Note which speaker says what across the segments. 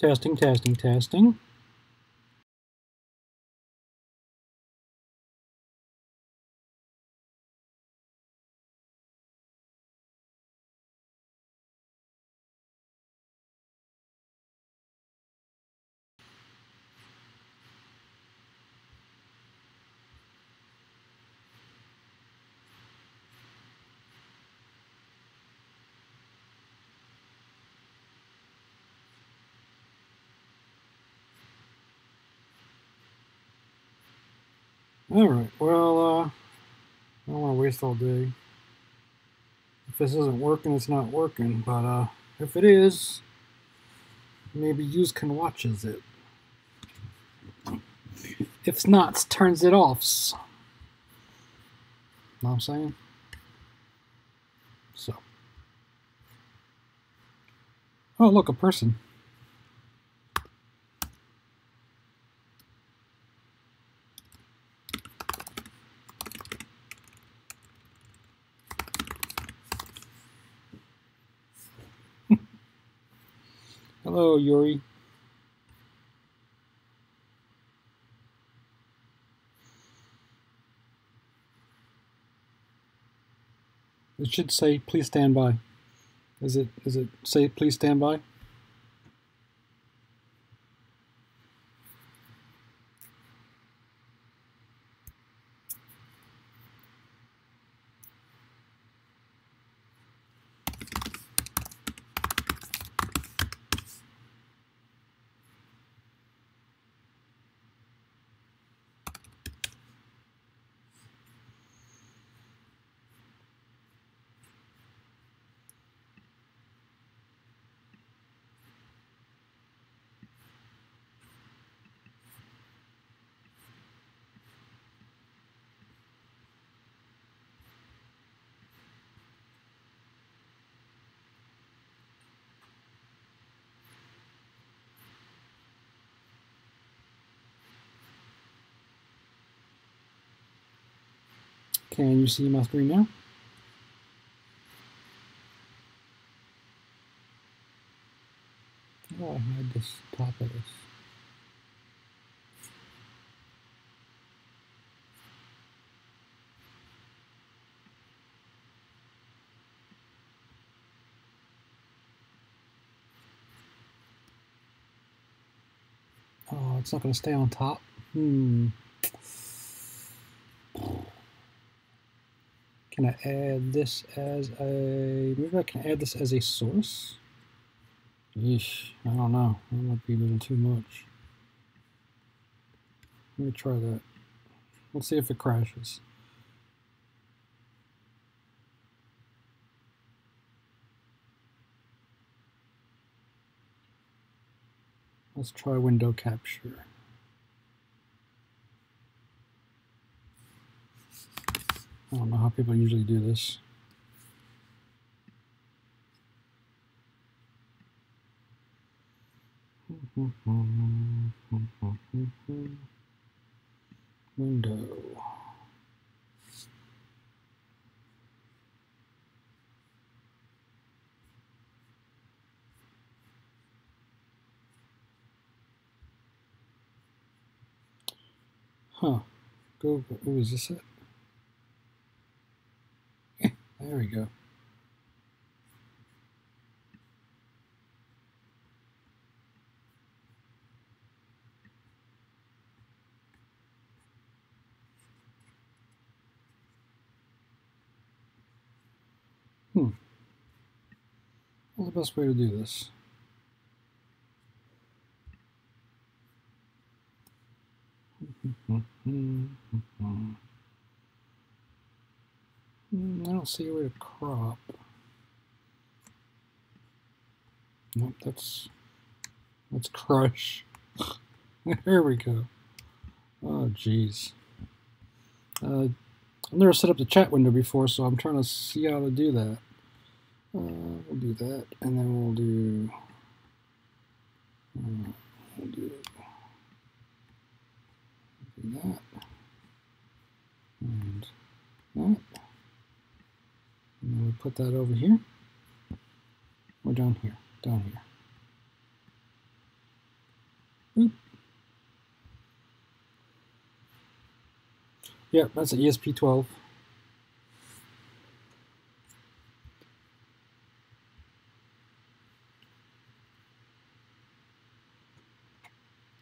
Speaker 1: Testing, testing, testing. Alright, well, I don't want to waste all day. If this isn't working, it's not working, but if it is, maybe yous can watches it. If not, turns it off. Know what I'm saying? So. Oh, look, a person. Hello, Yuri. It should say, please stand by. Is it say, please stand by? Can you see my screen now? Oh, I had this top of this. Oh, it's not going to stay on top. Can I add this as a... Maybe I can add this as a source? Yeesh, I don't know. That might be a little too much. Let me try that. Let's see if it crashes. Let's try window capture. I don't know how people usually do this. Window. Huh. Google. Oh, is this it? There we go. What's the best way to do this? I don't see a way to crop. Nope, that's crush. There we go. Oh, jeez. I've never set up the chat window before, so I'm trying to see how to do that. We'll do that, and then we'll do that, and that, and then we put that over here, or down here, down here. Oop. Yep, that's an ESP12.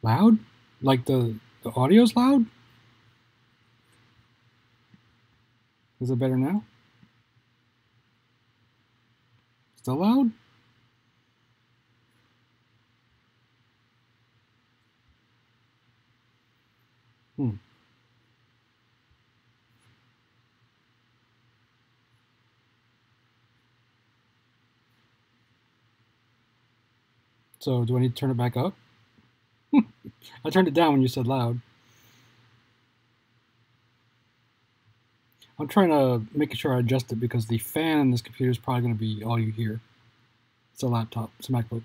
Speaker 1: Loud? Like the audio's loud? Is it better now? Still loud? Hmm. So do I need to turn it back up? I turned it down when you said loud. I'm trying to make sure I adjust it because the fan in this computer is probably going to be all you hear. It's a laptop. It's a MacBook.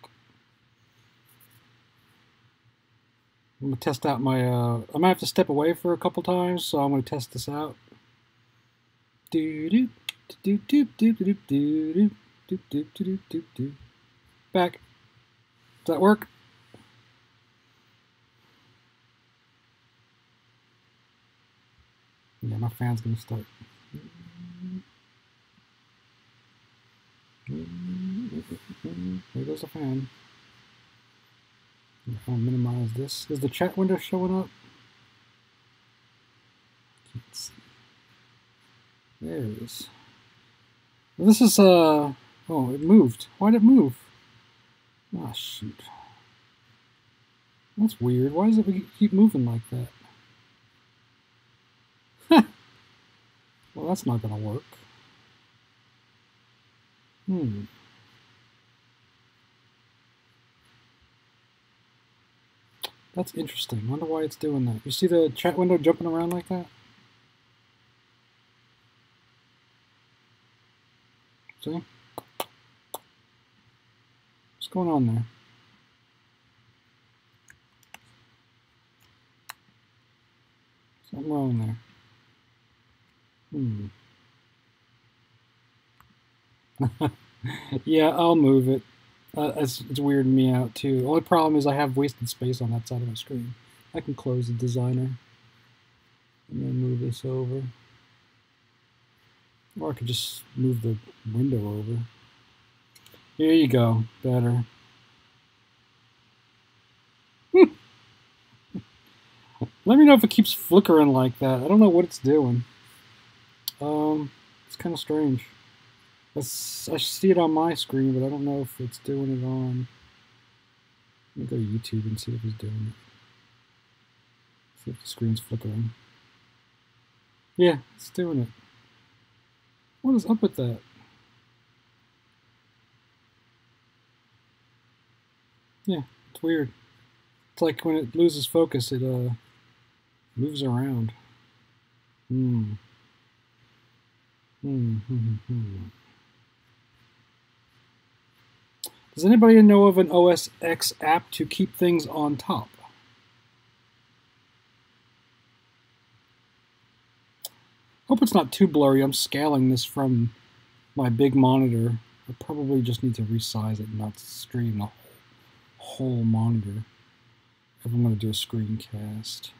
Speaker 1: I'm going to test out my... I might have to step away for a couple times, so I'm going to test this out. Back. Does that work? Yeah, my fan's going to start. There goes the fan. I'll minimize this. Is the chat window showing up? Can't see. There it is. Well, this is oh, it moved. Why'd it move? Ah, shoot. That's weird. Why does it keep moving like that? Well, that's not gonna work. That's interesting. I wonder why it's doing that. You see the chat window jumping around like that? See? What's going on there? Something wrong there. Yeah, I'll move it. It's weirding me out too. The only problem is I have wasted space on that side of my screen. I can close the designer and then move this over. Or I could just move the window over. Here you go. Better. Let me know if it keeps flickering like that. I don't know what it's doing. It's kind of strange. I see it on my screen, but I don't know if it's doing it on... Let me go to YouTube and see if it's doing it. See if the screen's flickering. Yeah, it's doing it. What is up with that? Yeah, it's weird. It's like when it loses focus, it moves around. Does anybody know of an OS X app to keep things on top? Hope it's not too blurry. I'm scaling this from my big monitor. I probably just need to resize it and not stream the whole monitor if I'm going to do a screencast.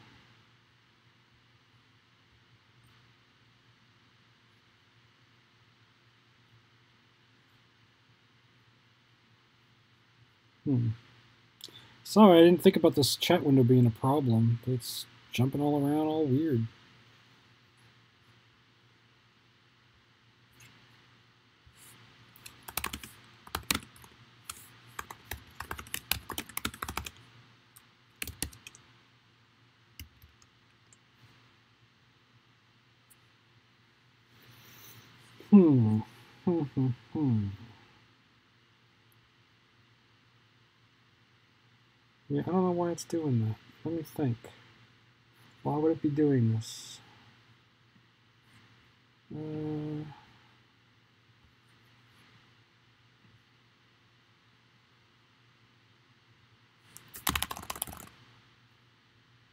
Speaker 1: Sorry, I didn't think about this chat window being a problem. It's jumping all around, all weird. Yeah, I don't know why it's doing that. Let me think. Why would it be doing this?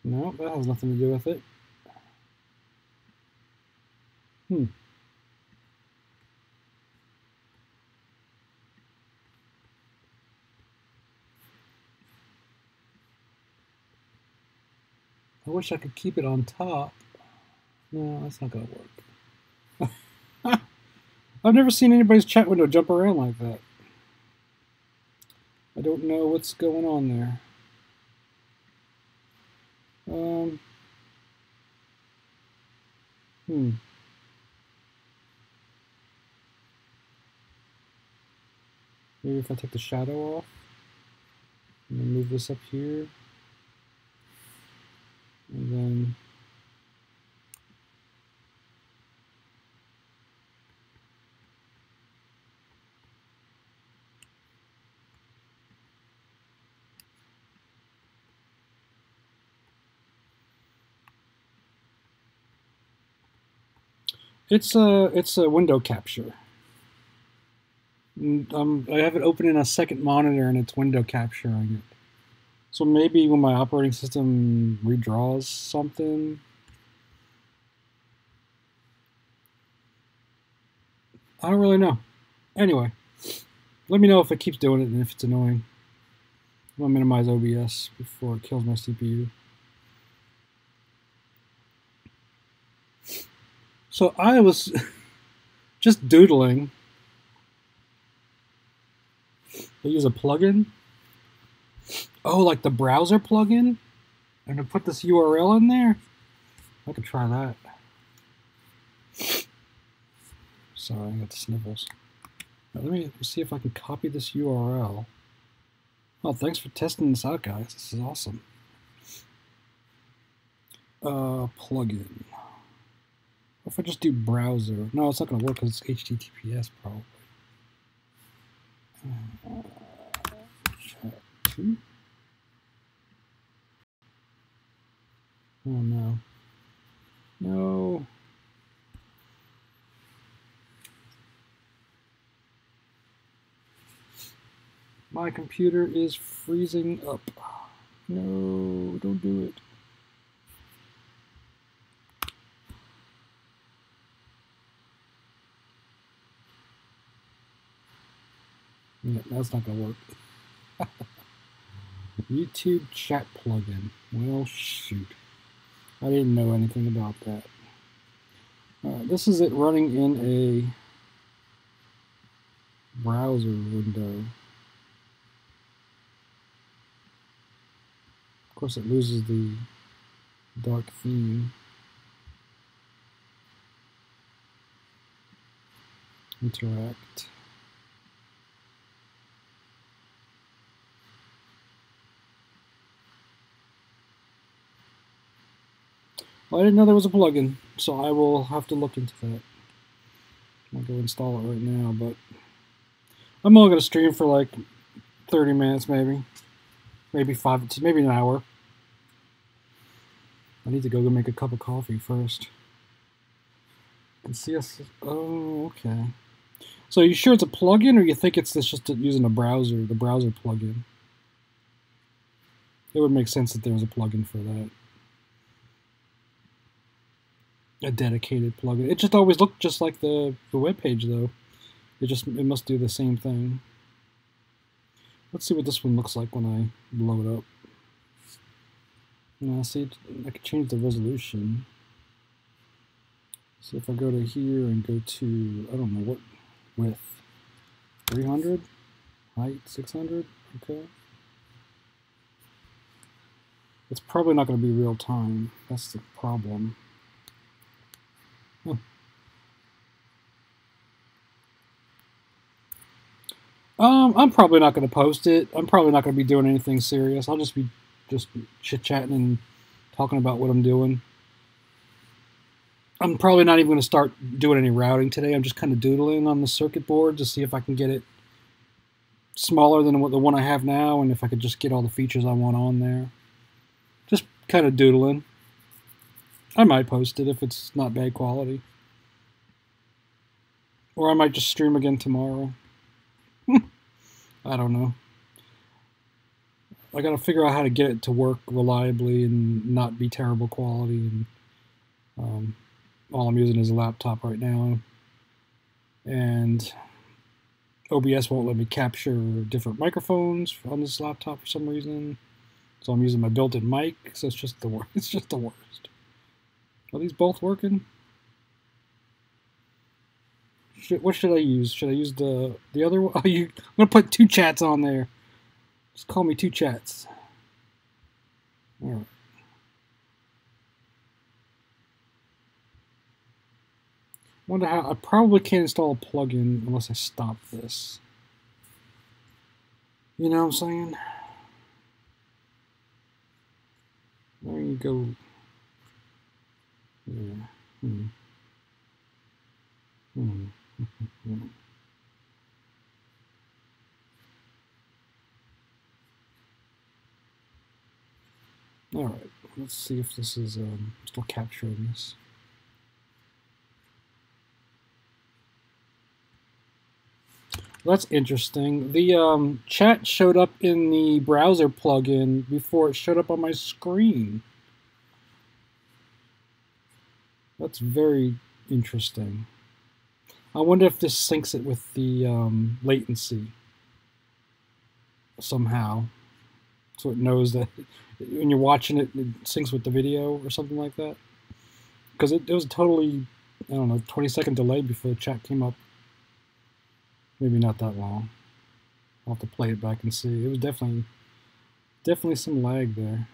Speaker 1: No, that has nothing to do with it. I wish I could keep it on top. No, that's not going to work. I've never seen anybody's chat window jump around like that. I don't know what's going on there. Maybe if I take the shadow off and then move this up here, and then it's a window capture. I have it open in a second monitor and it's window capturing it. So maybe when my operating system redraws something, I don't really know. Anyway, let me know if it keeps doing it and if it's annoying. I'm going to minimize OBS before it kills my CPU. So I was just doodling. I use a plugin. Oh, like the browser plugin? I'm going to put this URL in there? I could try that. Sorry, I got the sniffles. Now, let me see if I can copy this URL. Oh, thanks for testing this out, guys. This is awesome. Plugin. What if I just do browser? No, it's not going to work because it's HTTPS probably. Chat 2. Oh no. No. My computer is freezing up. No, don't do it. Yeah, that's not going to work. YouTube chat plugin. Well, shoot. I didn't know anything about that. This is it running in a browser window. Of course, it loses the dark theme. Interact. Well, I didn't know there was a plugin, so I will have to look into that. I'll go install it right now, but I'm only going to stream for like 30 minutes, maybe 5, maybe an hour. I need to go make a cup of coffee first. And CS. Oh, okay. So you sure it's a plugin, or you think it's just using a browser, the browser plugin? It would make sense that there was a plugin for that. A dedicated plugin. It just always looked just like the web page, though. It must do the same thing. Let's see what this one looks like when I blow it up. Now, see, I can change the resolution. So if I go to here and go to, I don't know what width, 300, height 600, okay. It's probably not going to be real time. That's the problem. Huh. I'm probably not going to post it. I'm probably not going to be doing anything serious. I'll just be chit-chatting and talking about what I'm doing. I'm probably not even going to start doing any routing today. I'm just kind of doodling on the circuit board to see if I can get it smaller than the one I have now, and if I could just get all the features I want on there. Just kind of doodling. I might post it if it's not bad quality. Or I might just stream again tomorrow. I don't know. I got to figure out how to get it to work reliably and not be terrible quality. And all I'm using is a laptop right now. And OBS won't let me capture different microphones on this laptop for some reason. So I'm using my built-in mic, so it's just the worst. It's just the worst. Are these both working? What should I use? Should I use the other one? I'm gonna put 2 chats on there. Just call me 2 chats. All right. Wonder how. I probably can't install a plugin unless I stop this. You know what I'm saying? There you go. Yeah. All right. Let's see if this is still capturing this. That's interesting. The chat showed up in the browser plugin before it showed up on my screen. That's very interesting. I wonder if this syncs it with the latency somehow. So it knows that when you're watching it, it syncs with the video or something like that. Because it was totally, I don't know, 20-second delay before the chat came up. Maybe not that long. I'll have to play it back and see. It was definitely some lag there.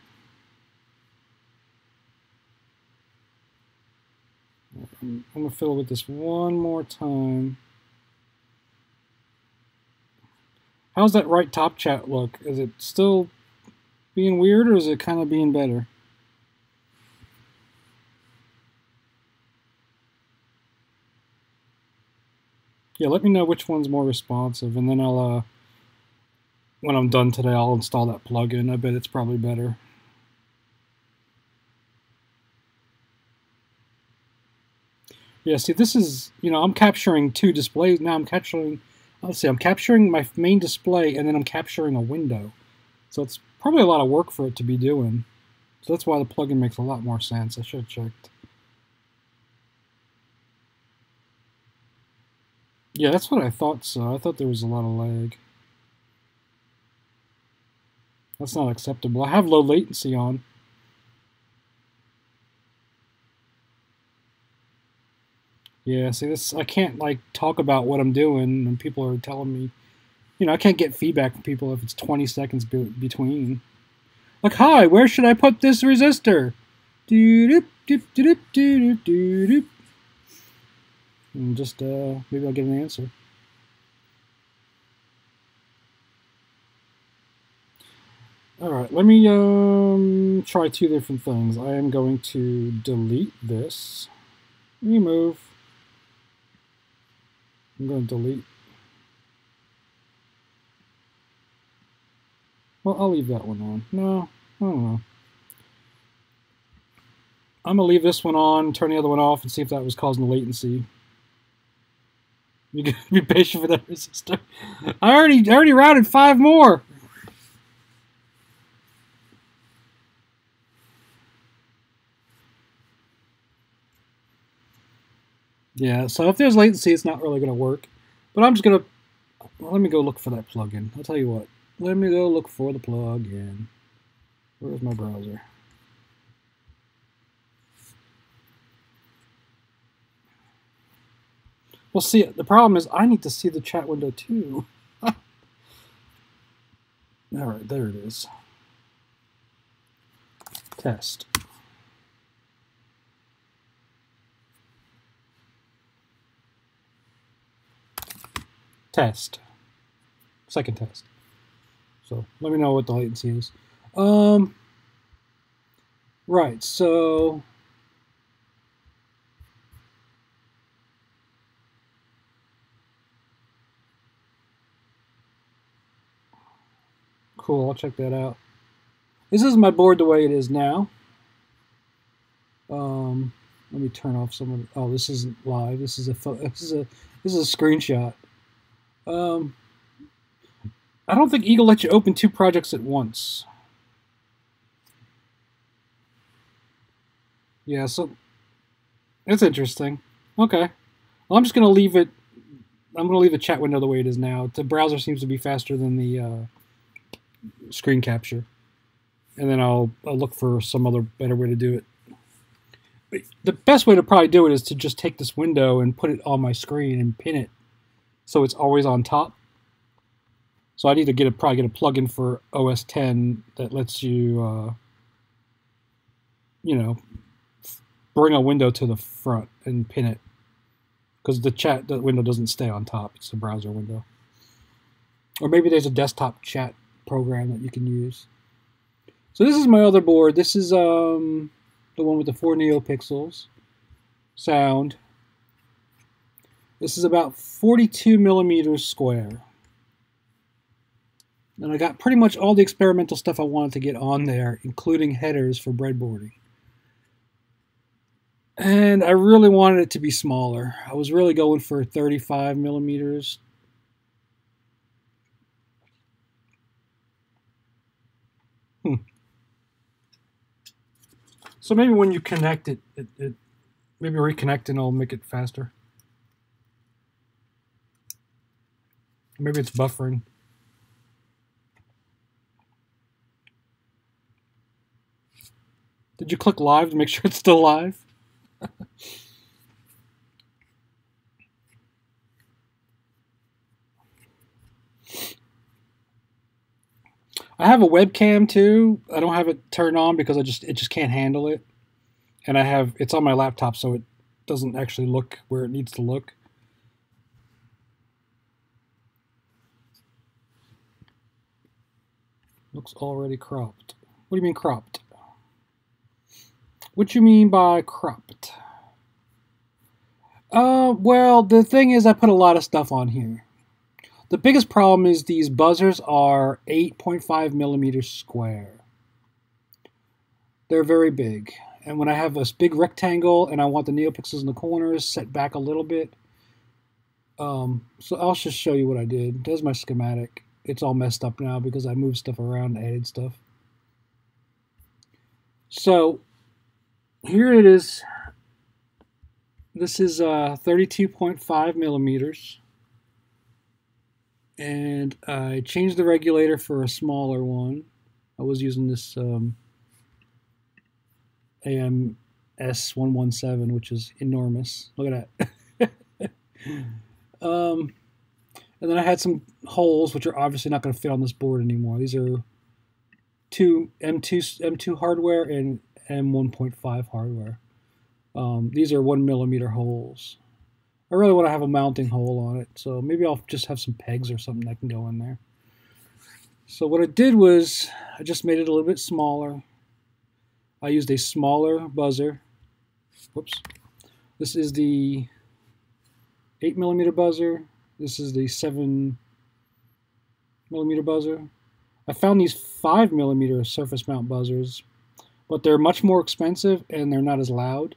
Speaker 1: I'm going to fiddle with this one more time. How's that right top chat look? Is it still being weird, or is it kind of being better? Yeah, let me know which one's more responsive, and then I'll, when I'm done today, I'll install that plugin. I bet it's probably better. Yeah, see, this is, you know, I'm capturing 2 displays. Now I'm capturing, let's see, I'm capturing my main display, and then I'm capturing a window. So it's probably a lot of work for it to be doing. So that's why the plugin makes a lot more sense. I should have checked. Yeah, that's what I thought so. I thought there was a lot of lag. That's not acceptable. I have low latency on. Yeah, see, this, I can't, like, talk about what I'm doing and people are telling me, you know, I can't get feedback from people if it's 20 seconds between. Like, hi, where should I put this resistor? Doo-doop, doop, doop, doop, doop, doop. And just, maybe I'll get an answer. Alright, let me try 2 different things. I am going to delete this. Remove. I'm going to delete. Well, I'll leave that one on. No, I don't know. I'm going to leave this one on, turn the other one off, and see if that was causing the latency. You gotta be patient for that resistor. I already routed 5 more. Yeah, so if there's latency, it's not really going to work. But I'm just going to, let me go look for that plugin. I'll tell you what. Let me go look for the plugin. Where's my browser? Well, see, the problem is I need to see the chat window too. All right, there it is. Test. Test. Second test. So let me know what the latency is. Right, so cool, I'll check that out. This is my board the way it is now. Let me turn off some of the, oh, this isn't live. This is a screenshot. I don't think Eagle lets you open 2 projects at once. Yeah, so it's interesting. Okay. Well, I'm just going to leave it. I'm going to leave the chat window the way it is now. The browser seems to be faster than the screen capture. and then I'll look for some other better way to do it. But the best way to probably do it is to just take this window and put it on my screen and pin it so it's always on top. So I need to probably get a plugin for OS 10 that lets you, bring a window to the front and pin it, because the window doesn't stay on top. It's a browser window. Or maybe there's a desktop chat program that you can use. So this is my other board. This is the one with the 4 NeoPixels sound. This is about 42 millimeters square. And I got pretty much all the experimental stuff I wanted to get on there, including headers for breadboarding. And I really wanted it to be smaller. I was really going for 35 millimeters. So maybe when you connect it, maybe reconnect and it'll make it faster. Maybe it's buffering. Did you click live to make sure it's still live? I have a webcam too. I don't have it turned on because it just can't handle it. And it's on my laptop, so it doesn't actually look where it needs to look. Looks already cropped. What do you mean cropped? What do you mean by cropped? Well, the thing is I put a lot of stuff on here. The biggest problem is these buzzers are 8.5 millimeters square. They're very big. And when I have this big rectangle and I want the NeoPixels in the corners set back a little bit, so I'll just show you what I did. There's my schematic. It's all messed up now because I moved stuff around and added stuff. So here it is. This is 32.5 millimeters. And I changed the regulator for a smaller one. I was using this AMS117, which is enormous. Look at that. And then I had some holes, which are obviously not going to fit on this board anymore. These are M2 hardware and M1.5 hardware. These are 1 millimeter holes. I really want to have a mounting hole on it, so maybe I'll just have some pegs or something that can go in there. So what I did was I just made it a little bit smaller. I used a smaller buzzer. Whoops. This is the 8 millimeter buzzer. This is the 7 millimeter buzzer. I found these 5 millimeter surface mount buzzers, but they're much more expensive and they're not as loud.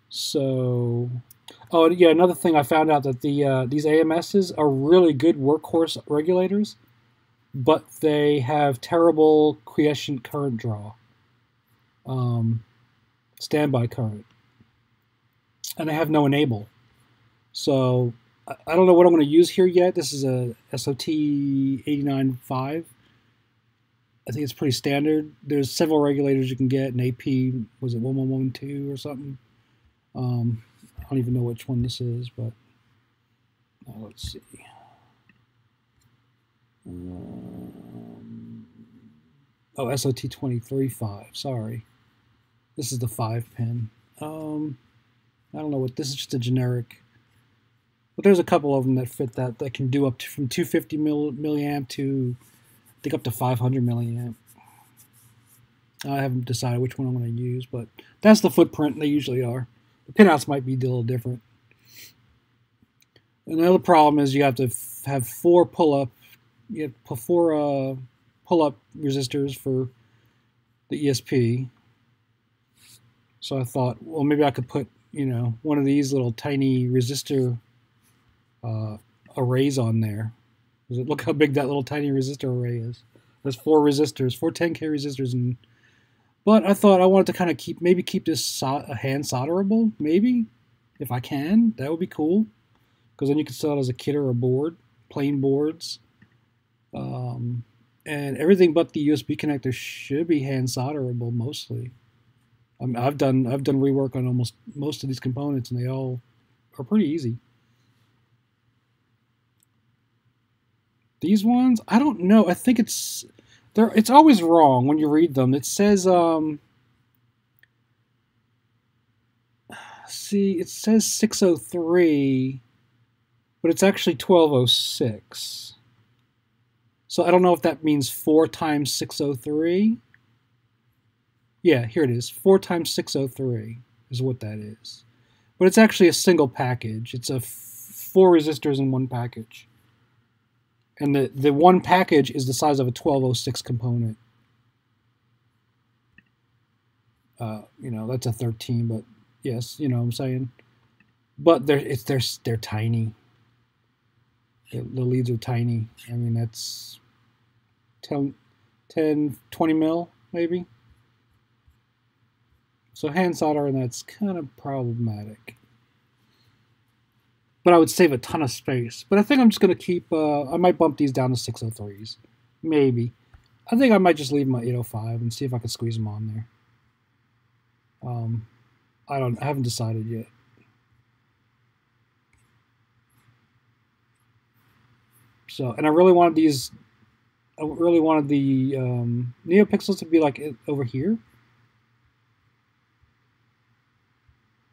Speaker 1: So, oh yeah, another thing I found out that these AMSs are really good workhorse regulators, but they have terrible quiescent current draw, standby current, and I have no enable. So I don't know what I'm going to use here yet. This is a SOT 89.5. I think it's pretty standard. There's several regulators you can get. An AP, was it 1112 or something? I don't even know which one this is, but let's see. Oh, SOT 23.5. Sorry, this is the 5-pin. I don't know what this is. Just a generic, but there's a couple of them that fit that can do up to from 250 milliamp to I think up to 500 milliamp. I haven't decided which one I'm going to use, but that's the footprint they usually are. The pinouts might be a little different. Another problem is you have to have 4 pull-up resistors for the ESP. So I thought, well, maybe I could put, one of these little tiny resistor arrays on there. Look how big that little tiny resistor array is. There's 4 resistors, 4 10K resistors, but I thought I wanted to kind of keep this hand solderable, maybe, if I can. That would be cool, because then you can sell it as a kit or a board, plain boards. And everything but the USB connector should be hand solderable mostly. I've done rework on almost most of these components, and they all are pretty easy. These ones, I don't know. I think it's always wrong when you read them. It says see, it says 603, but it's actually 1206. So I don't know if that means 4 times 603. Yeah, here it is. 4 times 603 is what that is. But it's actually a single package. It's a 4 resistors in one package. And the one package is the size of a 1206 component. That's a 13, but yes, you know what I'm saying. But they're tiny. The leads are tiny. I mean, that's 10, 20 mil, maybe. So hand soldering, that's kind of problematic. But I would save a ton of space. But I think I'm just going to keep, I might bump these down to 603s. Maybe. I think I might just leave my 805 and see if I can squeeze them on there. I haven't decided yet. So, and I really wanted the NeoPixels to be like over here.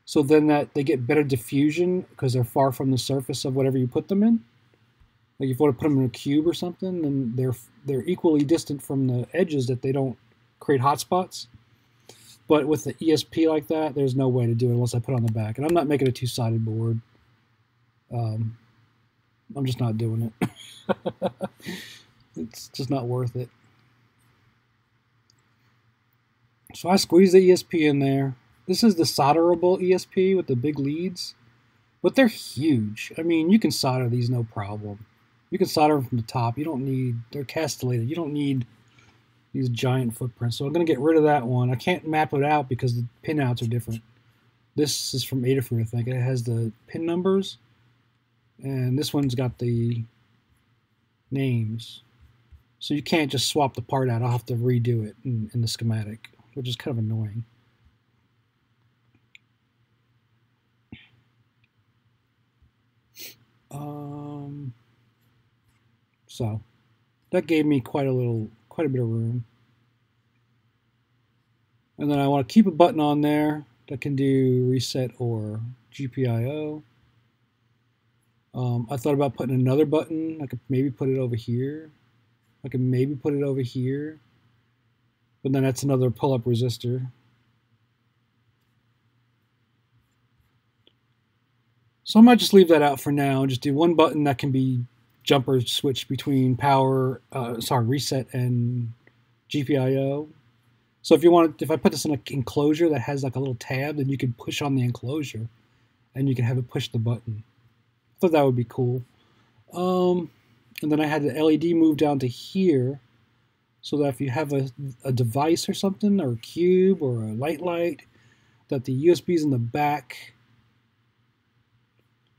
Speaker 1: So then that they get better diffusion because they're far from the surface of whatever you put them in. Like if you want to put them in a cube or something, then they're equally distant from the edges that they don't create hotspots. But with the ESP like that, there's no way to do it unless I put it on the back. And I'm not making a two-sided board. I'm just not doing it. It's just not worth it. So I squeeze the ESP in there. This is the solderable ESP with the big leads. But they're huge. I mean, you can solder these no problem. You can solder them from the top. They're castellated. You don't need these giant footprints. So I'm going to get rid of that one. I can't map it out because the pinouts are different. This is from Adafruit, I think. It has the pin numbers. And this one's got the names. So you can't just swap the part out. I'll have to redo it in the schematic, which is kind of annoying. So that gave me quite a bit of room. And then I want to keep a button on there that can do reset or GPIO. I thought about putting another button. I could maybe put it over here. I could maybe put it over here. But then that's another pull-up resistor. So I might just leave that out for now and just do one button that can be jumper switched between reset and GPIO. So if I put this in an enclosure that has like a little tab, then you can push on the enclosure and you can have it push the button. I thought that would be cool. And then I had the LED move down to here so that if you have a device or something, or a cube or a light, that the USB is in the back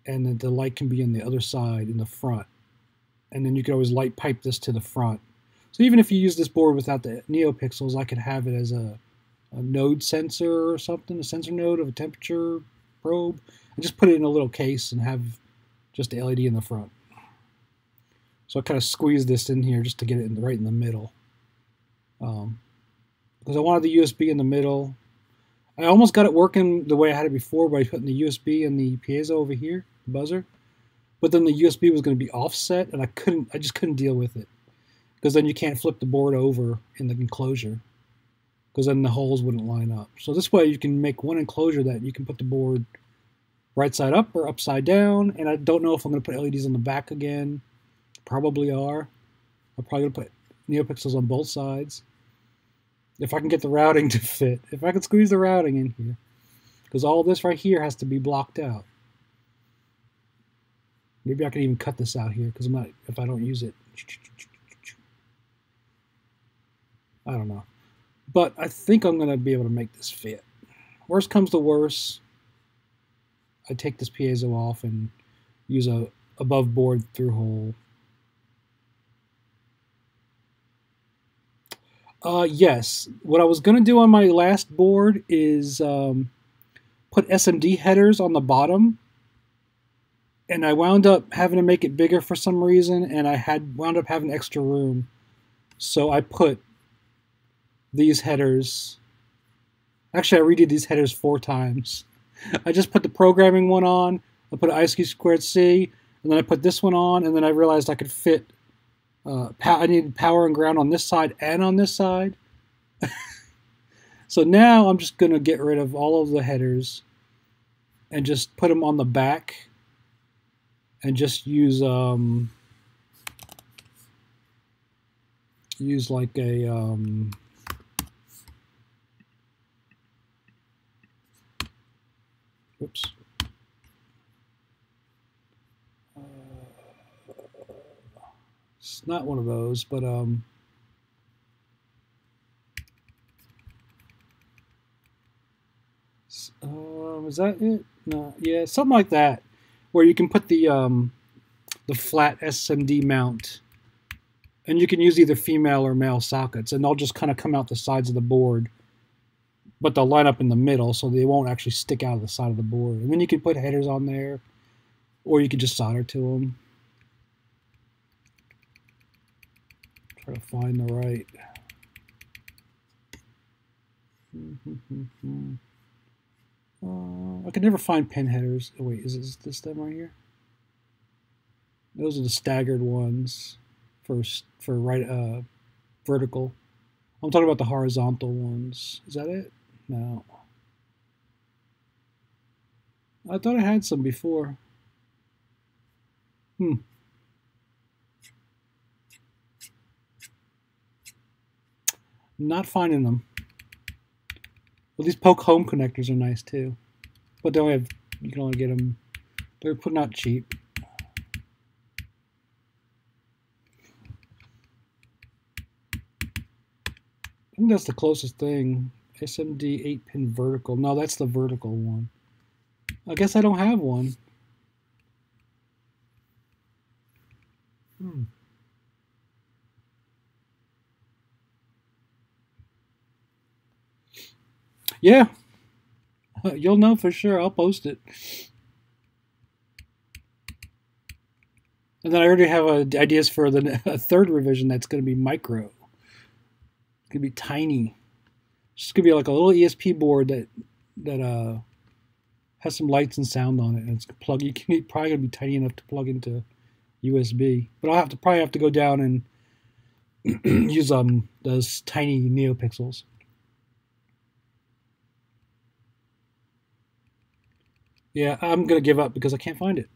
Speaker 1: and that the light can be on the other side in the front. And then you could always light pipe this to the front. So even if you use this board without the NeoPixels, I could have it as a node sensor or something, a sensor node of a temperature probe, and just put it in a little case and have just the LED in the front. So I kind of squeezed this in here just to get it right in the middle. Because I wanted the USB in the middle. I almost got it working the way I had it before by putting the USB and the piezo over here, the buzzer. But then the USB was going to be offset, and I just couldn't deal with it. Because then you can't flip the board over in the enclosure. Because then the holes wouldn't line up. So this way you can make one enclosure that you can put the board right side up or upside down. And I don't know if I'm going to put LEDs on the back again. Probably are. I'm probably going to put NeoPixels on both sides. If I can get the routing to fit. If I can squeeze the routing in here. Because all this right here has to be blocked out. Maybe I can even cut this out here because if I don't use it. I don't know. But I think I'm going to be able to make this fit. Worst comes to worst, I take this piezo off and use a above board through hole. Yes. What I was going to do on my last board is put SMD headers on the bottom, and I wound up having to make it bigger for some reason, and I had wound up having extra room. So I put these headers. Actually, I redid these headers 4 times. I just put the programming one on, I put ISQ2C, and then I put this one on, and then I realized I could fit, I needed power and ground on this side and on this side. So now I'm just going to get rid of all of the headers and just put them on the back and just use like a oops. It's not one of those, but is that it? No, yeah, something like that, where you can put the flat SMD mount, and you can use either female or male sockets, and they'll just kind of come out the sides of the board, but they'll line up in the middle, so they won't actually stick out of the side of the board. And then you can put headers on there, or you can just solder to them. Try to find the right. I can never find pin headers. Oh, wait, is this them right here? Those are the staggered ones for right vertical. I'm talking about the horizontal ones. Is that it? No. I thought I had some before. Not finding them. Well, these poke home connectors are nice too, but they only have, you can only get them. They're put not cheap. I think that's the closest thing. SMD 8-pin vertical. No, that's the vertical one. I guess I don't have one. Yeah, you'll know for sure. I'll post it. And then I already have ideas for a third revision that's going to be micro. It's going to be tiny. It's going to be like a little ESP board that has some lights and sound on it, and it's probably going to be tiny enough to plug into USB. But I'll probably have to go down and use those tiny NeoPixels. Yeah, I'm going to give up because I can't find it.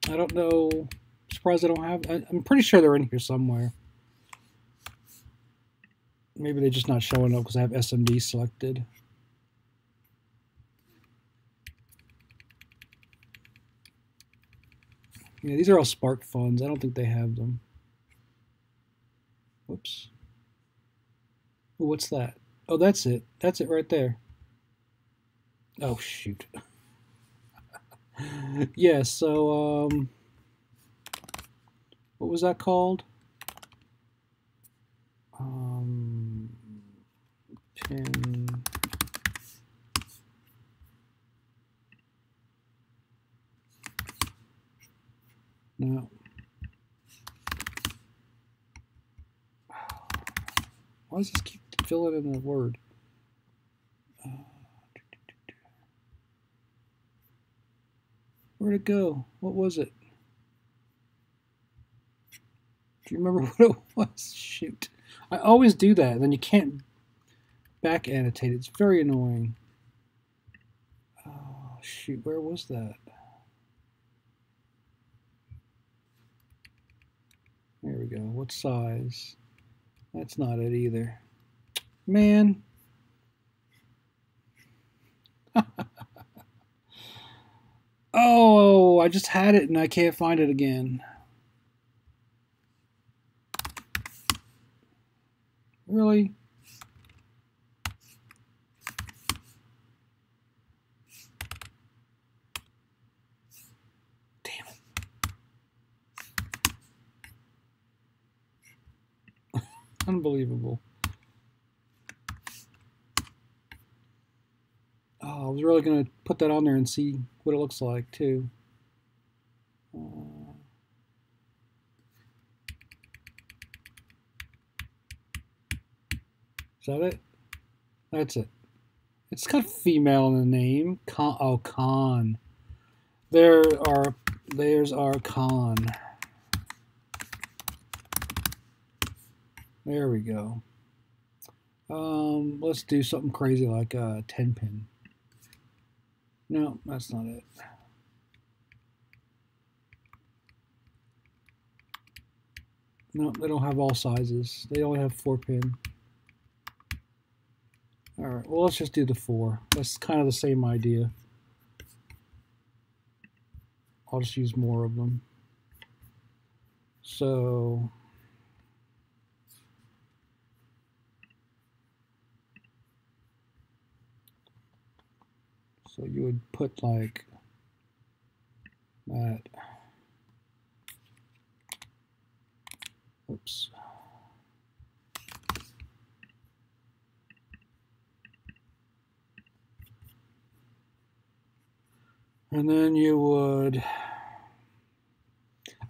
Speaker 1: I don't know. I'm surprised I don't have. I'm pretty sure they're in here somewhere. Maybe they're just not showing up because I have SMD selected. Yeah, these are all Spark funds. I don't think they have them. Whoops. Oh, what's that? Oh, that's it. That's it right there. Oh, shoot. Yeah, so, what was that called? Pin. No. Why does this keep filling in the word? Where'd it go? What was it? Do you remember what it was? Shoot. I always do that, and then you can't back annotate. It's very annoying. Oh, shoot. Where was that? There we go. What size? That's not it either. Man. Oh, I just had it and I can't find it again. Really? Damn it. Unbelievable. Oh, I was really going to put that on there and see what it looks like, too. Is that it? That's it. It's got female in the name. Con. There's our con. There we go. Let's do something crazy like a 10-pin. No, that's not it. No, they don't have all sizes. They only have 4-pin. All right, well, let's just do the 4. That's kind of the same idea. I'll just use more of them. So you would put like that. Oops. And then you would,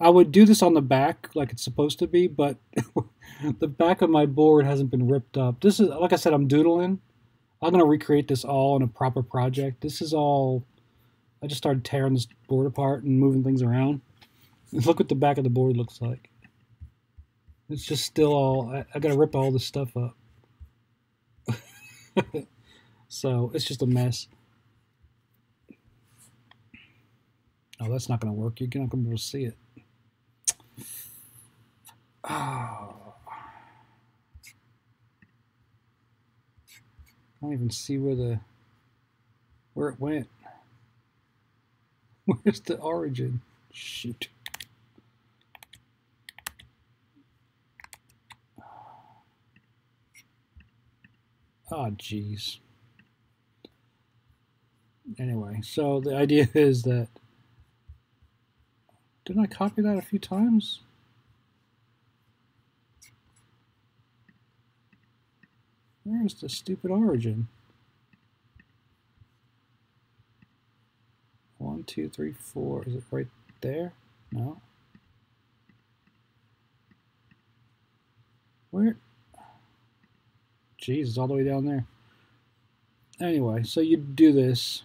Speaker 1: I would do this on the back like it's supposed to be, but the back of my board hasn't been ripped up. This is, like I said, I'm doodling. I'm going to recreate this all in a proper project. This is all, I just started tearing this board apart and moving things around. And look what the back of the board looks like. It's just still all, I got to rip all this stuff up. So it's just a mess. Oh, that's not going to work. You're not going to be able to see it. Oh. I don't even see where it went. Where's the origin? Shoot. Oh, geez. Anyway, so the idea is that, didn't I copy that a few times? Where's the stupid origin? 1, 2, 3, 4. Is it right there? No. Where? Jeez, it's all the way down there. Anyway, so you do this.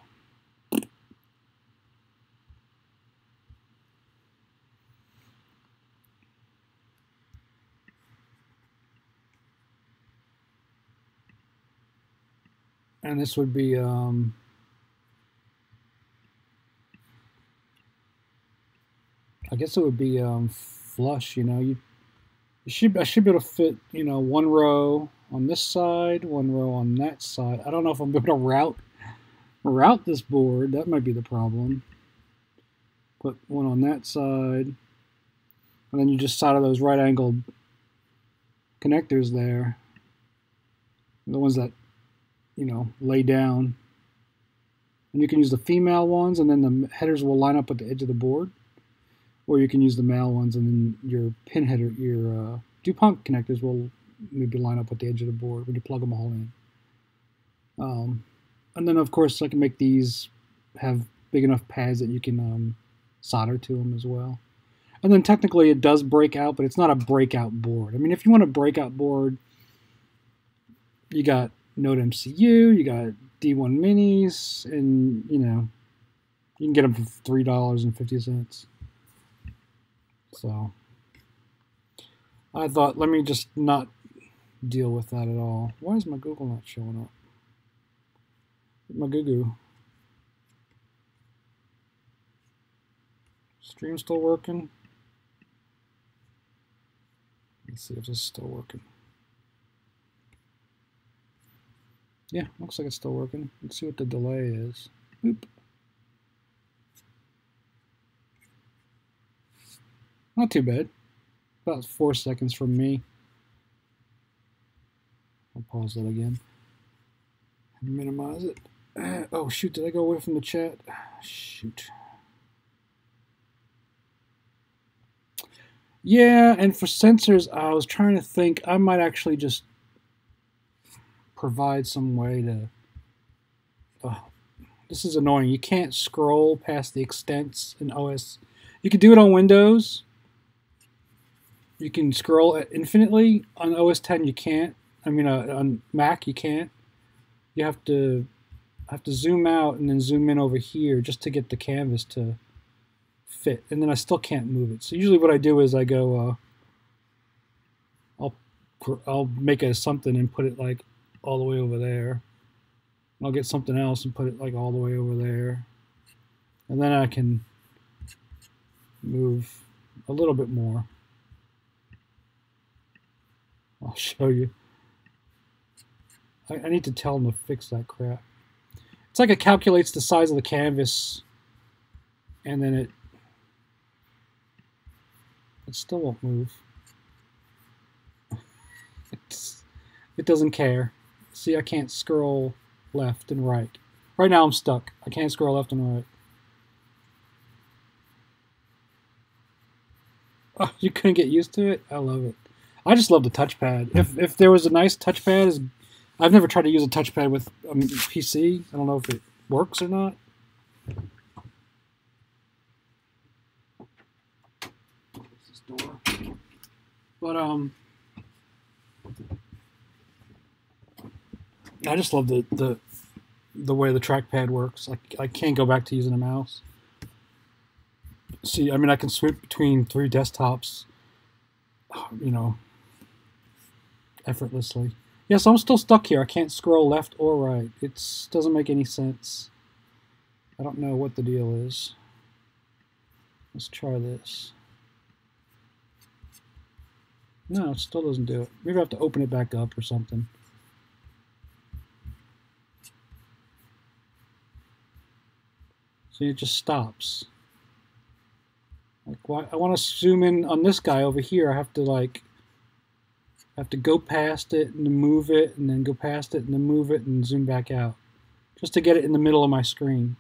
Speaker 1: And this would be I guess it would be flush, you know. I should be able to fit, you know, one row on this side, one row on that side. I don't know if I'm able to route this board. That might be the problem. Put one on that side, and then you just solder those right angled connectors there. The ones that, you know, lay down. And you can use the female ones, and then the headers will line up with the edge of the board. Or you can use the male ones, and then your pin header, your DuPont connectors will maybe line up with the edge of the board when you plug them all in. And then, of course, I can make these have big enough pads that you can solder to them as well. And then technically it does break out, but it's not a breakout board. I mean, if you want a breakout board, you got Node MCU, you got D1 minis, and, you know, you can get them for $3.50. So I thought, let me just not deal with that at all. Why is my Google not showing up? My Goo-Goo. Stream still working? Let's see if this is still working. Yeah, looks like it's still working. Let's see what the delay is. Oop. Not too bad. About 4 seconds from me. I'll pause that again. Minimize it. Oh, shoot, did I go away from the chat? Shoot. Yeah, and for sensors, I was trying to think I might actually just provide some way to. Oh, this is annoying. You can't scroll past the extents in OS. You can do it on Windows. You can scroll infinitely. On OS 10, you can't. I mean, on Mac, you can't. You have to zoom out and then zoom in over here just to get the canvas to fit, and then I still can't move it. So usually, what I do is I go, I'll make it something and put it like all the way over there. I'll get something else and put it like all the way over there, and then I can move a little bit more. I'll show you. I need to tell them to fix that crap. It's like it calculates the size of the canvas, and then it still won't move. It doesn't care. See, I can't scroll left and right. Right now I'm stuck. I can't scroll left and right. Oh, you couldn't get used to it? I love it. I just love the touchpad. If there was a nice touchpad, I've never tried to use a touchpad with a PC. I don't know if it works or not. This door. But I just love the way the trackpad works. I can't go back to using a mouse. See, I mean, I can switch between 3 desktops, effortlessly. Yes, I'm still stuck here. I can't scroll left or right. It doesn't make any sense. I don't know what the deal is. Let's try this. No, it still doesn't do it. Maybe I have to open it back up or something. See, it just stops. Like, why? I want to zoom in on this guy over here. I have to go past it and then move it, and then go past it and then move it and zoom back out, just to get it in the middle of my screen.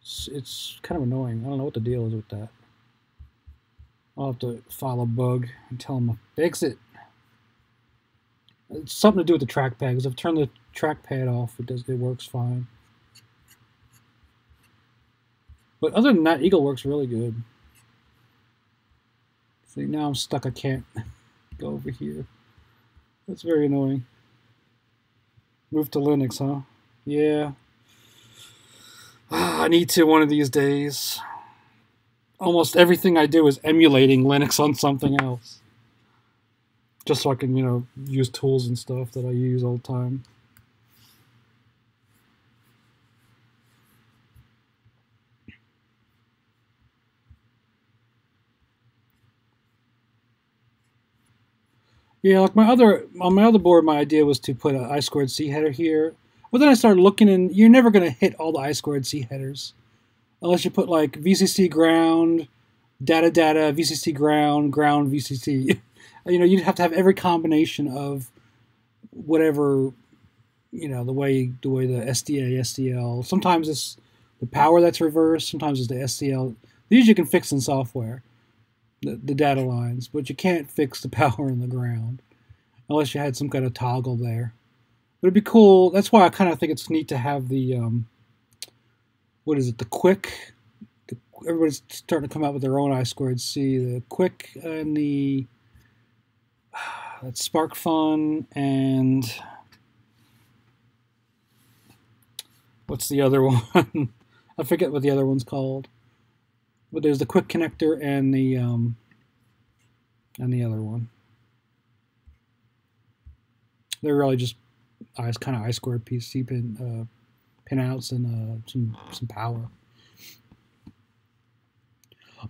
Speaker 1: It's kind of annoying. I don't know what the deal is with that. I'll have to file a bug and tell them to fix it. It's something to do with the trackpad, because I've turned the trackpad off. It works fine. But other than that, Eagle works really good. See, now I'm stuck. I can't go over here. That's very annoying. Move to Linux, huh? Yeah. I need to one of these days. Almost everything I do is emulating Linux on something else. Just so I can, use tools and stuff that I use all the time. Yeah, like on my other board, my idea was to put an I2C header here. But then I started looking, and you're never going to hit all the I2C headers. Unless you put like VCC ground, data, VCC ground, ground VCC. You'd have to have every combination of whatever, the way the SDA, SDL. Sometimes it's the power that's reversed. Sometimes it's the SDL. These you can fix in software, the data lines, but you can't fix the power in the ground unless you had some kind of toggle there. But it'd be cool. That's why I kind of think it's neat to have the what is it? The quick. Everybody's starting to come out with their own I2C. The quick and the that's SparkFun, and what's the other one? I forget what the other one's called. But there's the quick connector and the other one. They're really just kind of I2PC pinouts and some power.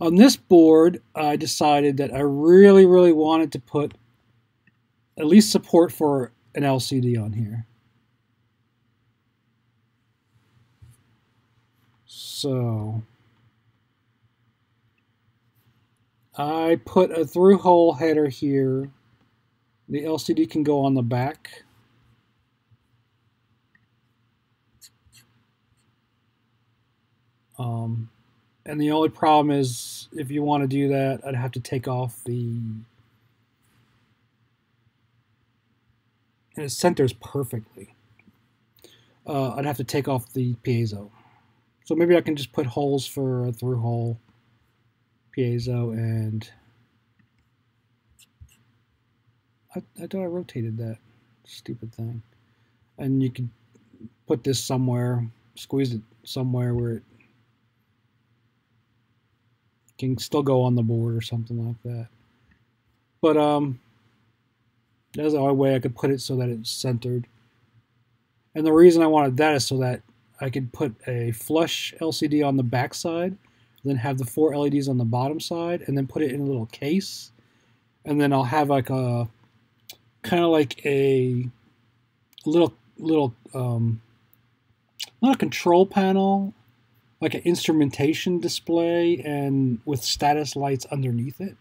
Speaker 1: On this board, I decided that I really, really wanted to put at least support for an LCD on here. So I put a through-hole header here. The LCD can go on the back. And the only problem is, if you want to do that, I'd have to take off the... And it centers perfectly. I'd have to take off the piezo. So maybe I can just put holes for a through-hole piezo, and... I thought I rotated that stupid thing. And you can put this somewhere, squeeze it somewhere where it can still go on the board or something like that. But that's the only way I could put it so that it's centered. And the reason I wanted that is so that I could put a flush LCD on the back side, then have the 4 LEDs on the bottom side, and then put it in a little case. And then I'll have like a kind of like a little not a control panel, like an instrumentation display, and with status lights underneath it.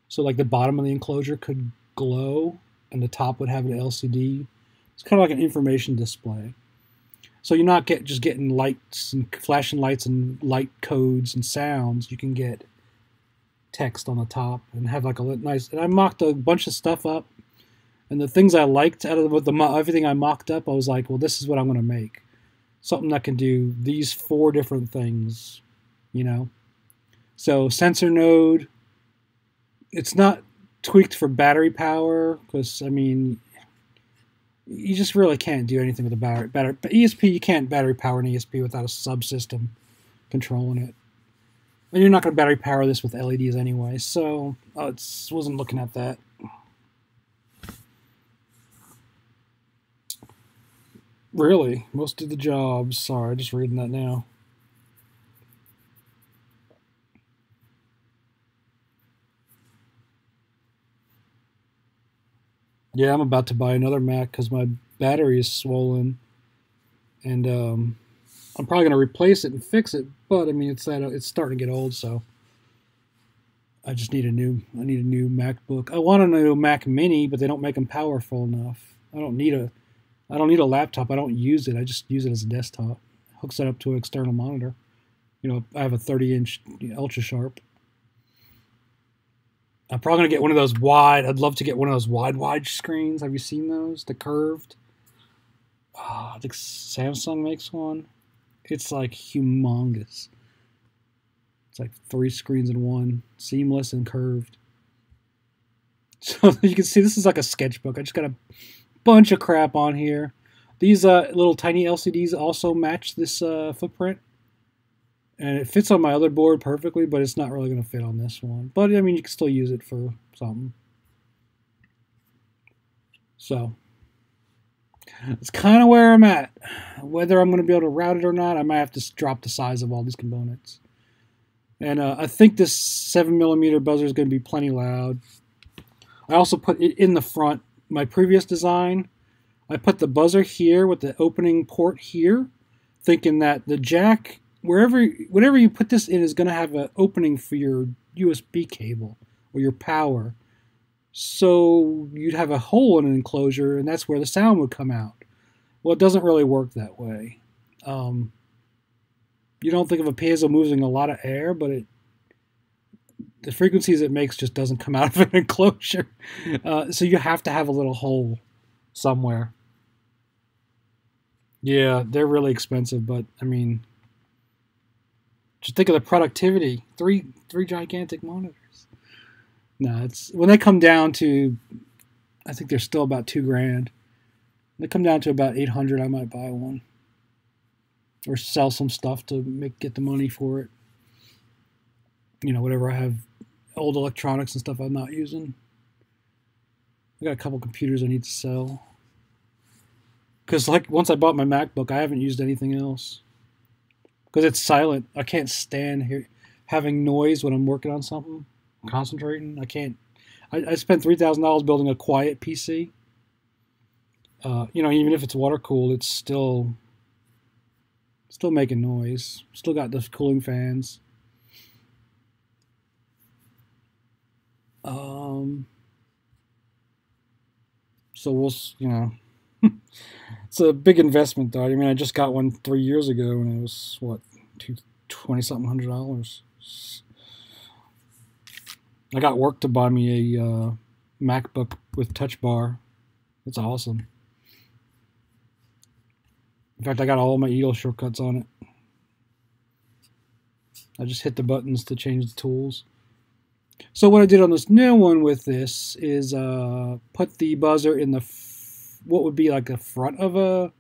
Speaker 1: So like the bottom of the enclosure could glow and the top would have an LCD. It's kind of like an information display. So you're not just getting lights and flashing lights and light codes and sounds. You can get text on the top and have like a nice... And I mocked a bunch of stuff up. And the things I liked out of everything I mocked up, I was like, well, this is what I'm going to make. Something that can do these 4 different things, you know? So sensor node, it's not tweaked for battery power, because, I mean, you just really can't do anything with a battery. But ESP, you can't battery power an ESP without a subsystem controlling it. And you're not going to battery power this with LEDs anyway, so I wasn't looking at that. Really? Most of the jobs. Sorry, just reading that now. Yeah, I'm about to buy another Mac because my battery is swollen. And I'm probably going to replace it and fix it. But, I mean, it's starting to get old, so I just need a new MacBook. I want a new Mac Mini, but they don't make them powerful enough. I don't need a laptop. I don't use it. I just use it as a desktop. Hooks it up to an external monitor. You know, I have a 30-inch ultra sharp. I'm probably going to get one of those wide. I'd love to get one of those wide screens. Have you seen those? The curved? Oh, I think Samsung makes one. It's like humongous. It's like 3 screens in one. Seamless and curved. So you can see this is like a sketchbook. I just got a bunch of crap on here. These little tiny LCDs also match this footprint. And it fits on my other board perfectly, but it's not really going to fit on this one. But, I mean, you can still use it for something. So, it's kind of where I'm at. Whether I'm going to be able to route it or not, I might have to drop the size of all these components. And I think this 7mm buzzer is going to be plenty loud. I also put it in the front. My previous design, I put the buzzer here with the opening port here, thinking that the jack... whatever you put this in is going to have an opening for your USB cable or your power. So you'd have a hole in an enclosure, and that's where the sound would come out. Well, it doesn't really work that way. You don't think of a piezo moving a lot of air, but the frequencies it makes just doesn't come out of an enclosure. So you have to have a little hole somewhere. Yeah, they're really expensive, but I mean... Just think of the productivity. Three gigantic monitors. No, it's when they come down to, I think they're still about $2,000. When they come down to about 800, I might buy one, or sell some stuff to get the money for it. You know, whatever I have, old electronics and stuff I'm not using. I got a couple computers I need to sell. Because like once I bought my MacBook, I haven't used anything else. Because it's silent. I can't stand having noise when I'm working on something, concentrating. I can't. I spent $3,000 building a quiet PC. You know, even if it's water cooled, it's still making noise. Still got the cooling fans. So we'll, you know. It's a big investment, though. I mean, I just got one 3 years ago, and it was, what, $20-something $100. I got work to buy me a MacBook with Touch Bar. It's awesome. In fact, I got all my Eagle shortcuts on it. I just hit the buttons to change the tools. So what I did on this new one with this is put the buzzer in the what would be like the front of a.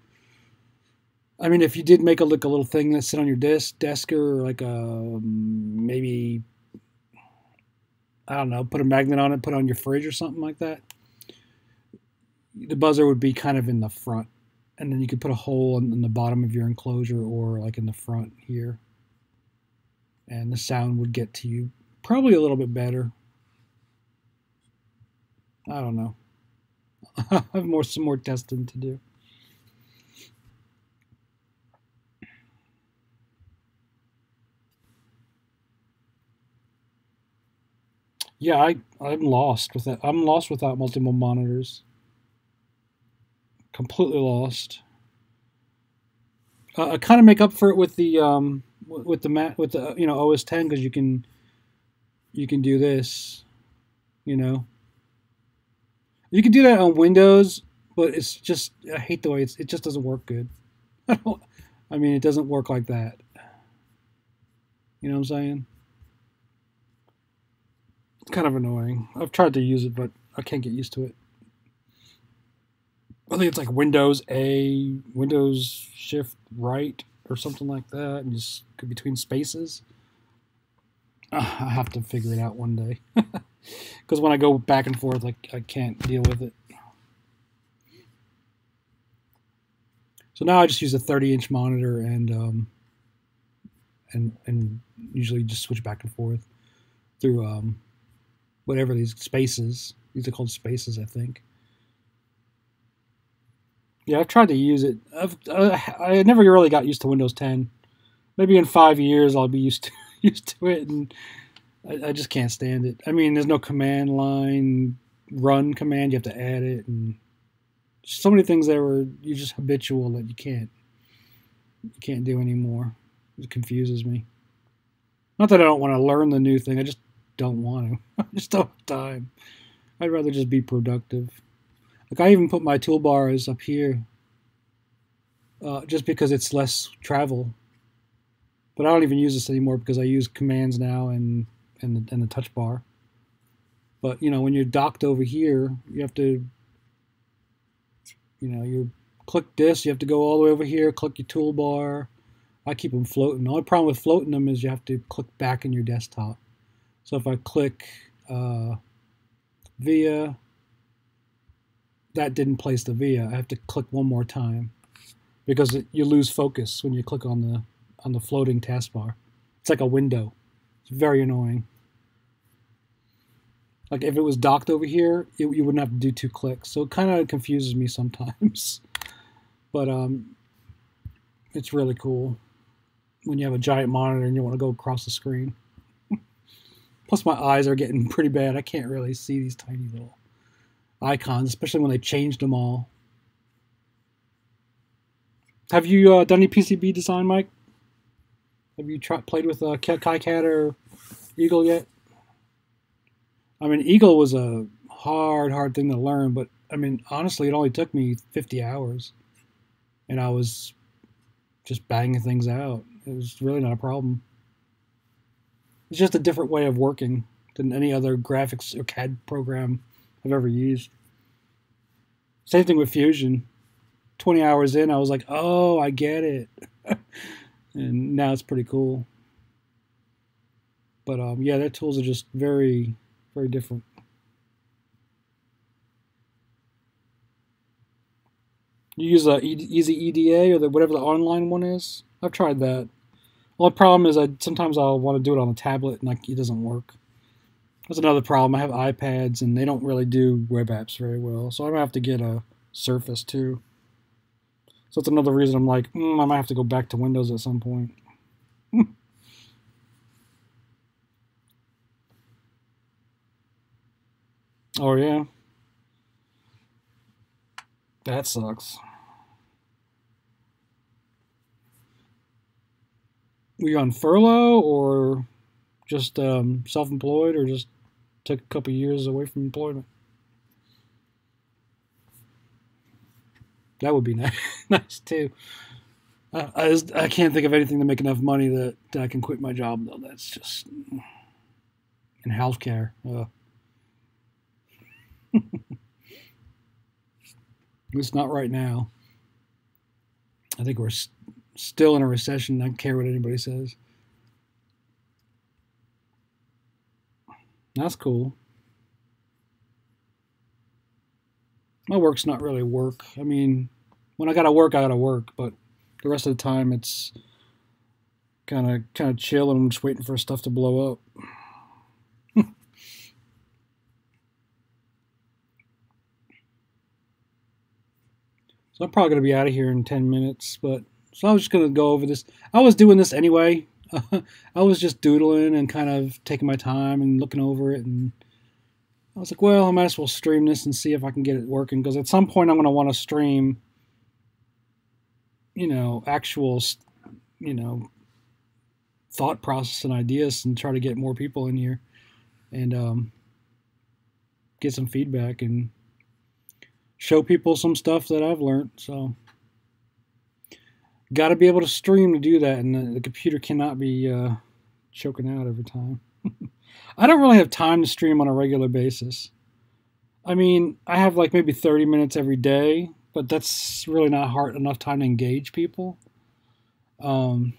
Speaker 1: I mean, if you did make like a little thing that sit on your desk or like a maybe, I don't know, put a magnet on it, put it on your fridge or something like that. The buzzer would be kind of in the front, and then you could put a hole in the bottom of your enclosure or like in the front here, and the sound would get to you probably a little bit better. I don't know. I have some more testing to do. Yeah, I'm lost with that. I'm lost without multiple monitors. Completely lost. I kind of make up for it with the OS 10 because you can do this, you know. You can do that on Windows, but it's just I hate the way it just doesn't work good. I mean, it doesn't work like that. You know what I'm saying? It's kind of annoying. I've tried to use it, but I can't get used to it. I think it's like Windows A, Windows Shift Right, or something like that, and just go between spaces. I have to figure it out one day. Because when I go back and forth, I can't deal with it. So now I just use a 30-inch monitor and usually just switch back and forth through whatever these spaces. These are called spaces, I think. Yeah, I've tried to use it. I never really got used to Windows 10. Maybe in 5 years I'll be used to it, and I just can't stand it. I mean, there's no command line run command. You have to add it, and so many things that you're just habitual that you can't do anymore. It confuses me. Not that I don't want to learn the new thing. I just don't want to. I just don't have time. I'd rather just be productive. Like I even put my toolbars up here, just because it's less travel. But I don't even use this anymore because I use commands now and the touch bar. But when you're docked over here, you have to, you click this, you have to go all the way over here, click your toolbar. I keep them floating. The only problem with floating them is you have to click back in your desktop. So if I click via, that didn't place the via. I have to click one more time because you lose focus when you click on the floating taskbar. It's like a window. It's very annoying. Like if it was docked over here, you wouldn't have to do 2 clicks. So it kind of confuses me sometimes. But it's really cool when you have a giant monitor and you want to go across the screen. Plus my eyes are getting pretty bad. I can't really see these tiny little icons, especially when they changed them all. Have you done any PCB design, Mike? Have you played with KiCad or Eagle yet? I mean, Eagle was a hard thing to learn, but I mean, honestly, it only took me 50 hours, and I was just banging things out. It was really not a problem. It's just a different way of working than any other graphics or CAD program I've ever used. Same thing with Fusion. 20 hours in, I was like, oh, I get it. And now it's pretty cool. But yeah, their tools are just very, very different. You use Easy EDA or whatever the online one is. I've tried that. Only problem is sometimes I'll want to do it on a tablet and it doesn't work. That's another problem. I have iPads and they don't really do web apps very well, so I might have to get a Surface too. So it's another reason I'm like, I might have to go back to Windows at some point. Oh yeah, that sucks. Were you on furlough or just self-employed, or just took a couple years away from employment? That would be nice, nice too. I can't think of anything to make enough money that I can quit my job though. That's just in healthcare. It's not right now. I think we're still in a recession. I don't care what anybody says. That's cool. My work's not really work. I mean, when I gotta work, I gotta work. But the rest of the time, it's kind of chill, and I'm just waiting for stuff to blow up. So I'm probably gonna be out of here in 10 minutes. But so I was just gonna go over this. I was doing this anyway. I was just doodling and kind of taking my time and looking over it, and I was like, well, I might as well stream this and see if I can get it working, because at some point I'm going to want to stream, actual, you know, thought process and ideas, and try to get more people in here and get some feedback and show people some stuff that I've learned. So, got to be able to stream to do that, and the computer cannot be choking out every time. I don't really have time to stream on a regular basis. I mean, I have like maybe 30 minutes every day, but that's really not hard enough time to engage people. Um,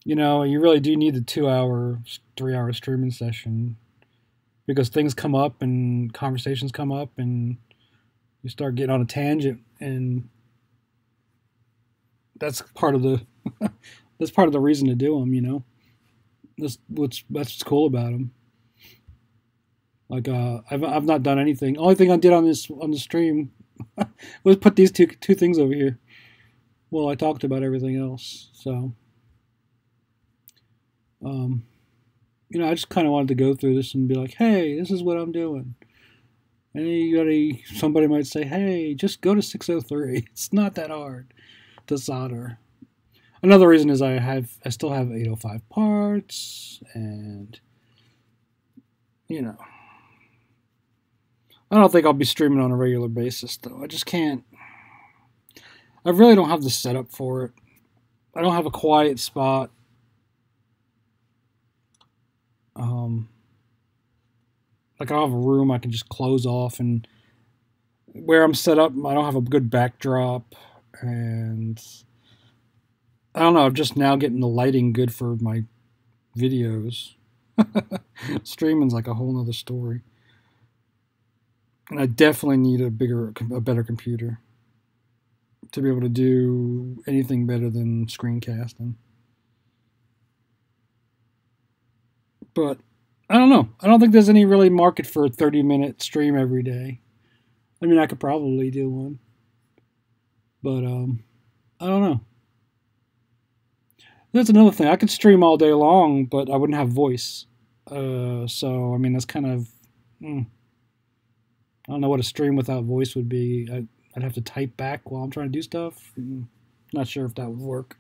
Speaker 1: you really do need the 2 hour, 3 hour streaming session, because things come up and conversations come up, and you start getting on a tangent, and that's part of the that's part of the reason to do them. That's what's cool about them. Like I've not done anything. Only thing I did on the stream was put these two things over here. Well, I talked about everything else. So I just kind of wanted to go through this and be like, hey, this is what I'm doing. Somebody might say, hey, just go to 603. It's not that hard to solder. Another reason is I still have 805 parts, and I don't think I'll be streaming on a regular basis though. I just can't. I really don't have the setup for it. I don't have a quiet spot. Like I don't have a room I can just close off, and where I'm set up, I don't have a good backdrop, and I don't know. I'm just now getting the lighting good for my videos. Streaming's like a whole nother story, and I definitely need a better computer to be able to do anything better than screencasting. But I don't know. I don't think there's any really market for a 30-minute stream every day. I mean, I could probably do one, but I don't know. That's another thing. I could stream all day long, but I wouldn't have voice. So I mean, that's kind of. I don't know what a stream without voice would be. I'd have to type back while I'm trying to do stuff. Not sure if that would work.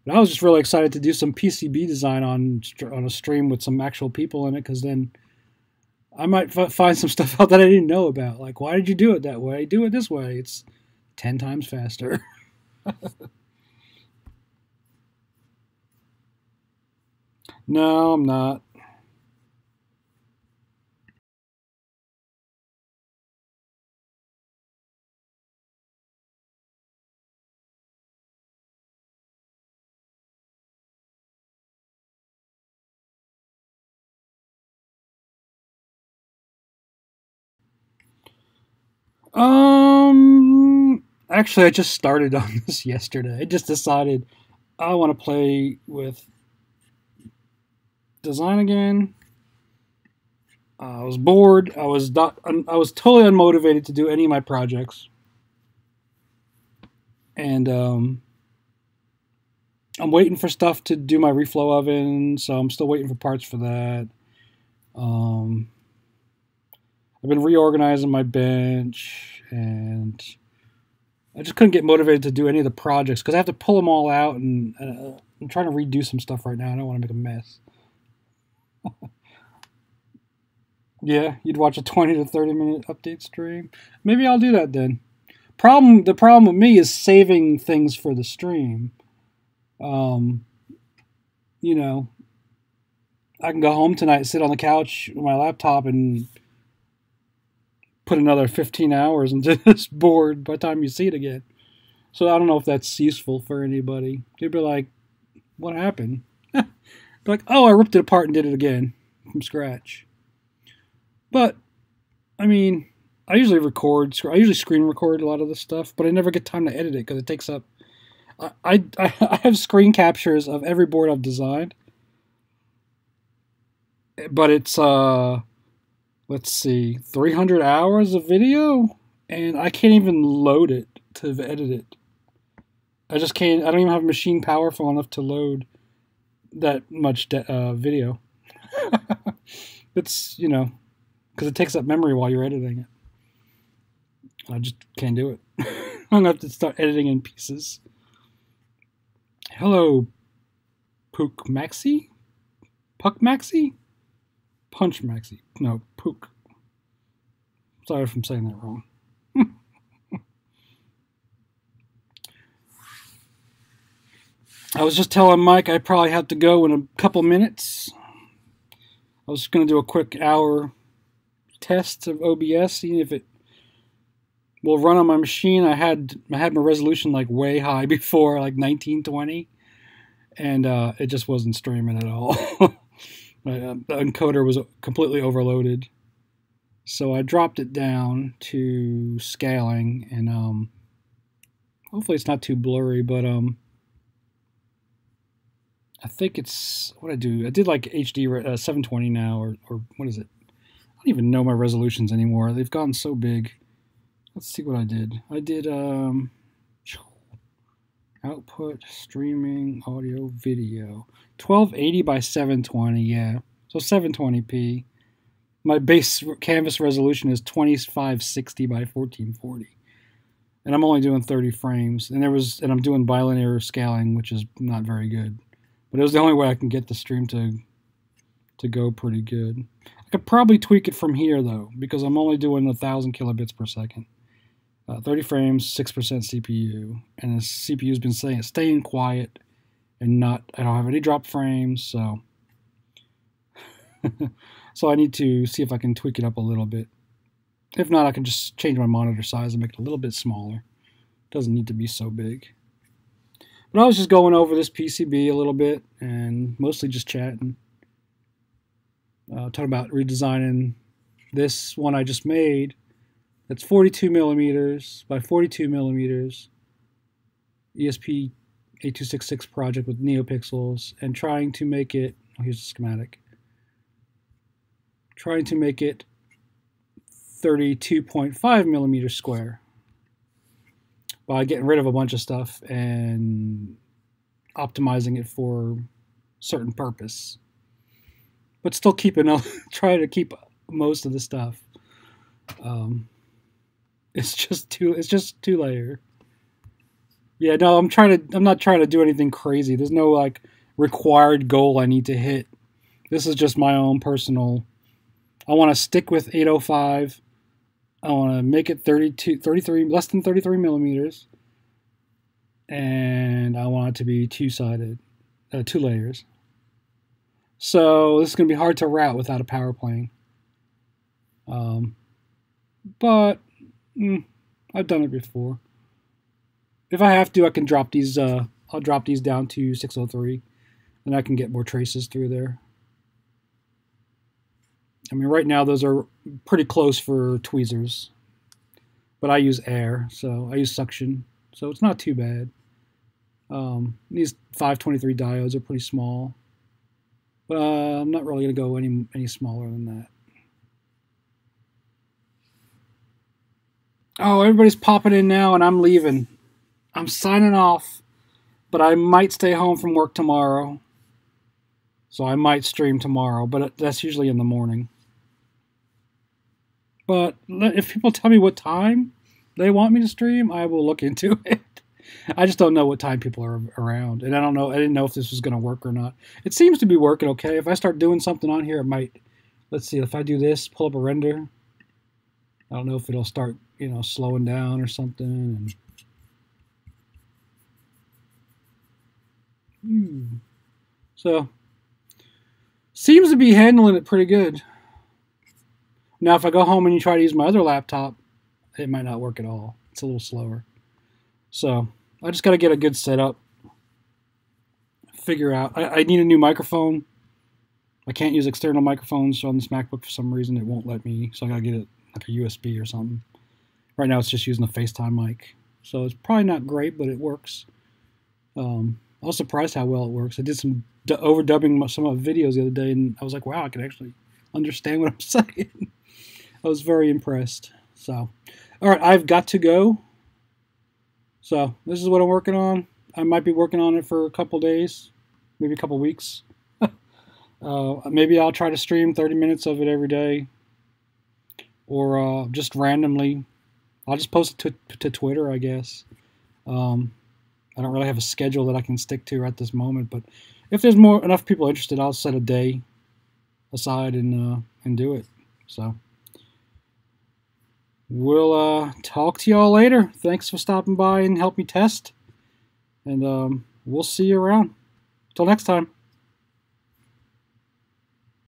Speaker 1: But I was just really excited to do some PCB design on a stream with some actual people in it, because then I might find some stuff out that I didn't know about. Like, why did you do it that way? Do it this way. It's 10 times faster. No, I'm not. Actually, I just started on this yesterday. I just decided I want to play with design again. I was bored. I was totally unmotivated to do any of my projects, and I'm waiting for stuff to do my reflow oven. So I'm still waiting for parts for that. I've been reorganizing my bench, and I just couldn't get motivated to do any of the projects because I have to pull them all out, and I'm trying to redo some stuff right now. I don't want to make a mess. Yeah, you'd watch a 20 to 30 minute update stream. Maybe I'll do that then. The problem with me is saving things for the stream. You know, I can go home tonight, sit on the couch with my laptop, and put another 15 hours into this board by the time you see it again. So I don't know if that's useful for anybody. They'd be like, what happened? Be like, oh, I ripped it apart and did it again from scratch. But, I mean, I usually screen record a lot of this stuff, but I never get time to edit it because it takes up... I have screen captures of every board I've designed, but it's, let's see, 300 hours of video, and I can't even load it to edit it. I just can't. I don't even have machine powerful enough to load that much video. It's, because it takes up memory while you're editing it. I just can't do it. I'm going to have to start editing in pieces. Hello, Pook Maxi? Puck Maxi? Punch Maxi. No, Pook. Sorry if I'm saying that wrong. I was just telling Mike I probably have to go in a couple minutes. I was going to do a quick hour test of OBS, seeing if it will run on my machine. I had my resolution like way high before, like 1920, and it just wasn't streaming at all. The encoder was completely overloaded, so I dropped it down to scaling, and hopefully it's not too blurry, but I think it's what I do. I did like HD 720 now, or what is it? I don't even know my resolutions anymore. They've gotten so big. Let's see what I did. I did output, streaming, audio, video. 1280 by 720, yeah. So 720p. My base canvas resolution is 2560 by 1440. And I'm only doing 30 frames. And I'm doing bilinear scaling, which is not very good. But it was the only way I can get the stream to go pretty good. I could probably tweak it from here, though, because I'm only doing 1,000 kilobits per second. 30 frames, 6% CPU. And the CPU's been staying quiet and I don't have any drop frames, so... so I need to see if I can tweak it up a little bit. If not, I can just change my monitor size and make it a little bit smaller. It doesn't need to be so big. But I was just going over this PCB a little bit and mostly just chatting. Talking about redesigning this one I just made. That's 42 millimeters by 42 millimeters. ESP 8266 project with NeoPixels, and trying to make it, here's the schematic. Trying to make it 32.5 millimeters square by getting rid of a bunch of stuff and optimizing it for certain purpose, but still try to keep most of the stuff. It's just two layer. Yeah, no, I'm not trying to do anything crazy. There's no like required goal I need to hit. This is just my own personal. I want to stick with 805. I want to make it 33, less than 33 millimeters. And I want it to be two-sided, 2 layers. So this is going to be hard to route without a power plane. But I've done it before. If I have to, I can drop these. I'll drop these down to 603, and I can get more traces through there. I mean, right now those are pretty close for tweezers, but I use air, so I use suction, so it's not too bad. These 523 diodes are pretty small, but I'm not really going to go any smaller than that. Oh, everybody's popping in now, and I'm leaving. I'm signing off, but I might stay home from work tomorrow, so I might stream tomorrow, but that's usually in the morning. But if people tell me what time they want me to stream, I will look into it. I just don't know what time people are around, and I don't know. I didn't know if this was going to work or not. It seems to be working okay. If I start doing something on here, it might. Let's see. If I do this, pull up a render. I don't know if it'll start, slowing down or something. So, seems to be handling it pretty good. Now, if I go home and you try to use my other laptop, it might not work at all. It's a little slower. So, I just got to get a good setup. Figure out. I need a new microphone. I can't use external microphones on this MacBook for some reason. It won't let me. So, I got to get it like a USB or something. Right now, it's just using the FaceTime mic. So, it's probably not great, but it works. I was surprised how well it works. I did some overdubbing some of the videos the other day, and I was like, wow, I can actually understand what I'm saying. I was very impressed. So, all right, I've got to go. So, this is what I'm working on. I might be working on it for a couple days, maybe a couple weeks. Maybe I'll try to stream 30 minutes of it every day, or just randomly. I'll just post it to Twitter, I guess. I don't really have a schedule that I can stick to at this moment, but if there's enough people interested, I'll set a day aside and do it. So we'll talk to y'all later. Thanks for stopping by and help me test, and we'll see you around. Till next time.